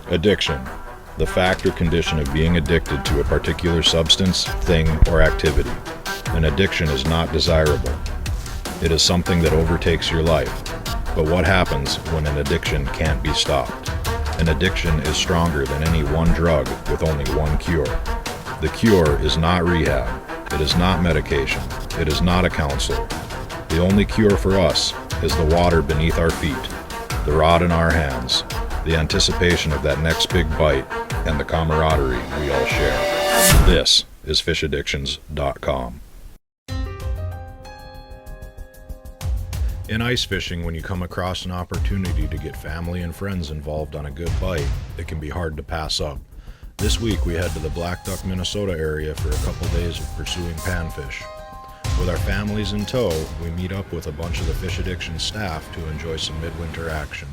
Addiction. The fact or condition of being addicted to a particular substance, thing, or activity. An addiction is not desirable. It is something that overtakes your life. But what happens when an addiction can't be stopped? An addiction is stronger than any one drug with only one cure. The cure is not rehab. It is not medication. It is not a counselor. The only cure for us is the water beneath our feet, the rod in our hands, the anticipation of that next big bite, and the camaraderie we all share. This is FshAddictions.com. In ice fishing, when you come across an opportunity to get family and friends involved on a good bite, it can be hard to pass up. This week we head to the Blackduck, Minnesota area for a couple days of pursuing panfish. With our families in tow, we meet up with a bunch of the Fish Addiction staff to enjoy some midwinter action.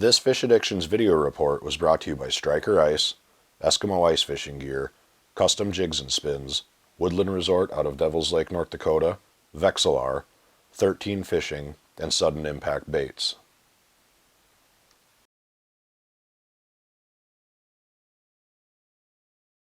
This Fish Addictions video report was brought to you by Striker Ice, Eskimo Ice Fishing Gear, Custom Jigs and Spins, Woodland Resort out of Devils Lake, North Dakota, Vexillar, 13 Fishing, and Sudden Impact Baits.